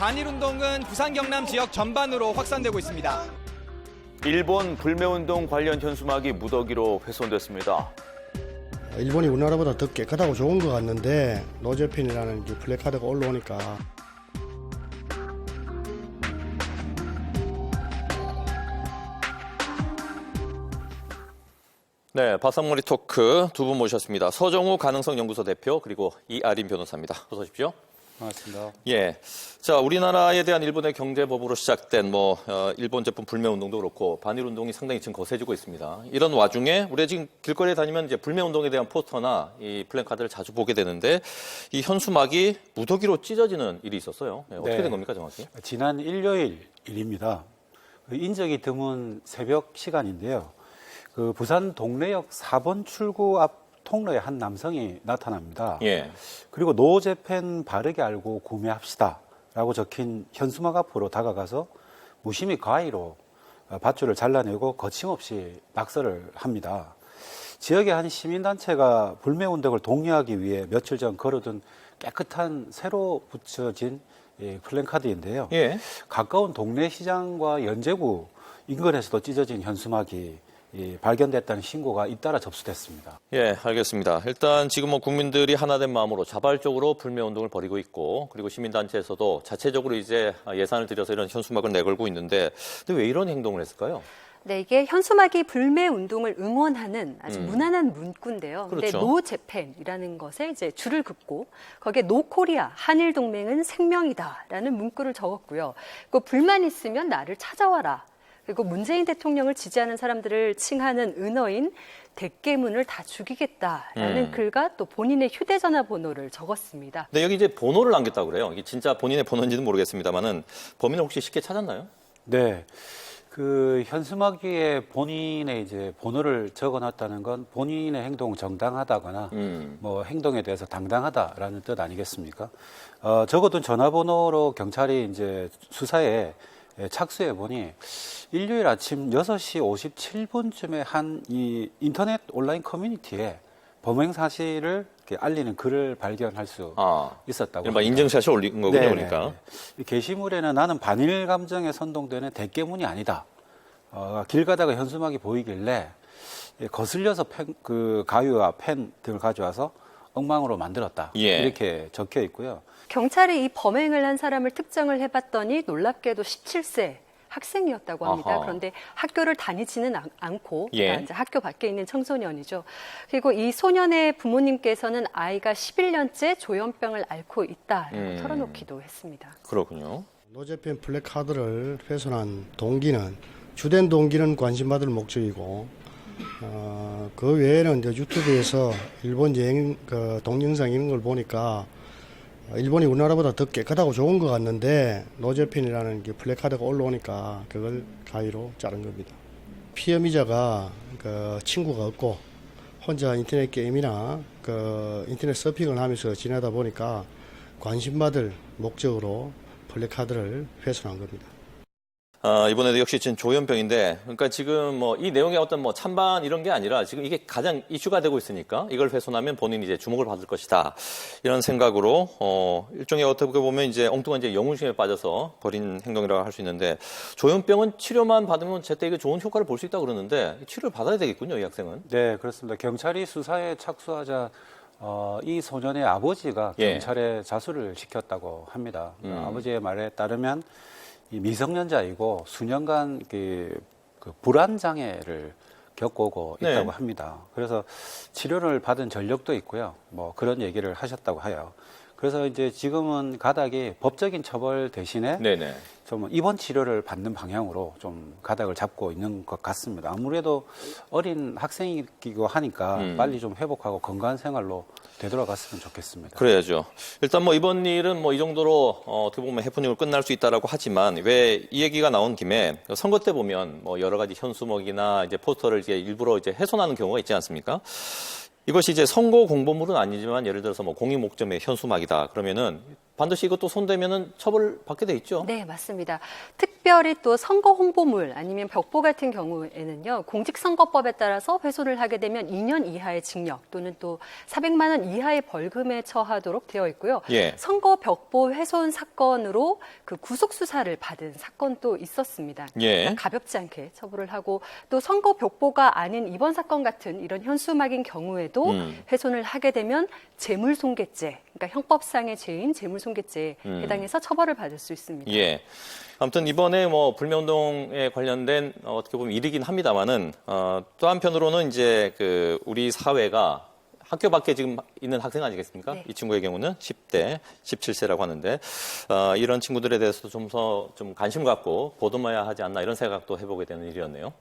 반일운동은 부산 경남 지역 전반으로 확산되고 있습니다. 일본 불매운동 관련 현수막이 무더기로 훼손됐습니다. 일본이 우리나라보다 더 깨끗하고 좋은 것 같는데 노재팬이라는 플래카드가 올라오니까 네, 바삭머리 토크 두 분 모셨습니다. 서정우 가능성연구소 대표 그리고 이아린 변호사입니다. 어서 오십시오. 반갑습니다. 예, 자 우리나라에 대한 일본의 경제법으로 시작된 일본 제품 불매 운동도 그렇고 반일 운동이 상당히 지금 거세지고 있습니다. 이런 와중에 우리가 지금 길거리에 다니면 이제 불매 운동에 대한 포스터나 이 플랜카드를 자주 보게 되는데 이 현수막이 무더기로 찢어지는 일이 있었어요. 네, 어떻게 된 겁니까 정확히? 지난 일요일 일입니다. 인적이 드문 새벽 시간인데요. 부산 동래역 4번 출구 앞 통로에 한 남성이 나타납니다. 예. 그리고 노재팬 바르게 알고 구매합시다 라고 적힌 현수막 앞으로 다가가서 무심히 가위로 밧줄을 잘라내고 거침없이 낙서를 합니다. 지역의 한 시민단체가 불매운동을 독려하기 위해 며칠 전 걸어둔 깨끗한 새로 붙여진 플랜카드인데요. 예. 가까운 동래시장과 연제구 인근에서도 찢어진 현수막이 발견됐다는 신고가 잇따라 접수됐습니다. 예, 알겠습니다. 일단 지금 국민들이 하나된 마음으로 자발적으로 불매 운동을 벌이고 있고 그리고 시민단체에서도 자체적으로 이제 예산을 들여서 이런 현수막을 내걸고 있는데 근데 왜 이런 행동을 했을까요? 네, 이게 현수막이 불매 운동을 응원하는 아주 무난한 문구인데요. 근데 그렇죠. 노 재팬이라는 것에 이제 줄을 긋고 거기에 노 코리아 한일 동맹은 생명이다라는 문구를 적었고요. 그 불만 있으면 나를 찾아와라. 그리고 문재인 대통령을 지지하는 사람들을 칭하는 은어인 대깨문을 다 죽이겠다라는 글과 또 본인의 휴대전화 번호를 적었습니다. 네, 여기 이제 번호를 남겼다고 그래요. 이게 진짜 본인의 번호인지는 모르겠습니다만은 범인을 혹시 쉽게 찾았나요? 네. 현수막 위에 본인의 이제 번호를 적어놨다는 건 본인의 행동 정당하다거나 행동에 대해서 당당하다라는 뜻 아니겠습니까? 적어둔 전화번호로 경찰이 이제 수사에 착수해 보니 일요일 아침 6시 57분쯤에 한 이 인터넷 온라인 커뮤니티에 범행 사실을 알리는 글을 발견할 수 있었다고 합니다. 인증샷을 올린 거군요, 그러니까. 이 게시물에는 나는 반일 감정에 선동되는 대깨문이 아니다. 길 가다가 현수막이 보이길래 거슬려서 가위와 펜 등을 가져와서 엉망으로 만들었다. 예. 이렇게 적혀 있고요. 경찰이 이 범행을 한 사람을 특정을 해봤더니 놀랍게도 17세 학생이었다고 합니다. 아하. 그런데 학교를 다니지는 않고 예. 이제 학교 밖에 있는 청소년이죠. 그리고 이 소년의 부모님께서는 아이가 11년째 조현병을 앓고 있다라고 털어놓기도 했습니다. 그렇군요. 노재팬 플래카드를 훼손한 동기는 주된 동기는 관심받을 목적이고 그 외에는 이제 유튜브에서 일본 여행 동영상 이런 걸 보니까 일본이 우리나라보다 더 깨끗하고 좋은 것 같는데 노재팬이라는 플래카드가 올라오니까 그걸 가위로 자른 겁니다. 피해미자가 친구가 없고 혼자 인터넷 게임이나 인터넷 서핑을 하면서 지내다 보니까 관심받을 목적으로 플래카드를 훼손한 겁니다. 이번에도 역시 지금 조현병인데, 그러니까 지금 이 내용의 어떤 찬반 이런 게 아니라 지금 이게 가장 이슈가 되고 있으니까 이걸 훼손하면 본인이 이제 주목을 받을 것이다. 이런 생각으로, 일종의 어떻게 보면 이제 엉뚱한 이제 영웅심에 빠져서 벌인 행동이라고 할 수 있는데, 조현병은 치료만 받으면 제때 이게 좋은 효과를 볼 수 있다고 그러는데, 치료를 받아야 되겠군요, 이 학생은. 네, 그렇습니다. 경찰이 수사에 착수하자 이 소년의 아버지가 경찰에 자수를 시켰다고 합니다. 아버지의 말에 따르면 이 미성년자이고 수년간 불안 장애를 겪어오고 있다고 합니다. 그래서 치료를 받은 전력도 있고요. 그런 얘기를 하셨다고 해요. 그래서 이제 지금은 가닥이 법적인 처벌 대신에 좀 입원 치료를 받는 방향으로 좀 가닥을 잡고 있는 것 같습니다. 아무래도 어린 학생이기도 하니까 빨리 좀 회복하고 건강한 생활로 되돌아갔으면 좋겠습니다. 그래야죠. 일단 이번 일은 이 정도로 어떻게 보면 해프닝으로 끝날 수 있다라고 하지만 왜 이 얘기가 나온 김에 선거 때 보면 여러 가지 현수막이나 이제 포스터를 이제 일부러 이제 훼손하는 경우가 있지 않습니까? 이것이 이제 선거 공보물은 아니지만 예를 들어서 공익 목적의 현수막이다. 그러면은 반드시 이것도 손대면은 처벌받게 돼 있죠. 네, 맞습니다. 특별히 또 선거 홍보물 아니면 벽보 같은 경우에는요, 공직선거법에 따라서 훼손을 하게 되면 2년 이하의 징역 또는 또 400만 원 이하의 벌금에 처하도록 되어 있고요. 예. 선거 벽보 훼손 사건으로 그 구속 수사를 받은 사건도 있었습니다. 예. 그러니까 가볍지 않게 처벌을 하고 또 선거 벽보가 아닌 이번 사건 같은 이런 현수막인 경우에도 훼손을 하게 되면 재물손괴죄, 그러니까 형법상의 죄인 재물손괴죄에 해당해서 처벌을 받을 수 있습니다. 예. 아무튼 이번에 뭐 불매운동에 관련된 어떻게 보면 일이긴 합니다만은 또 한편으로는 이제 그 우리 사회가 학교 밖에 지금 있는 학생 아니겠습니까? 네. 이 친구의 경우는 10대, 17세라고 하는데 이런 친구들에 대해서도 좀 더 좀 관심 갖고 보듬어야 하지 않나 이런 생각도 해보게 되는 일이었네요.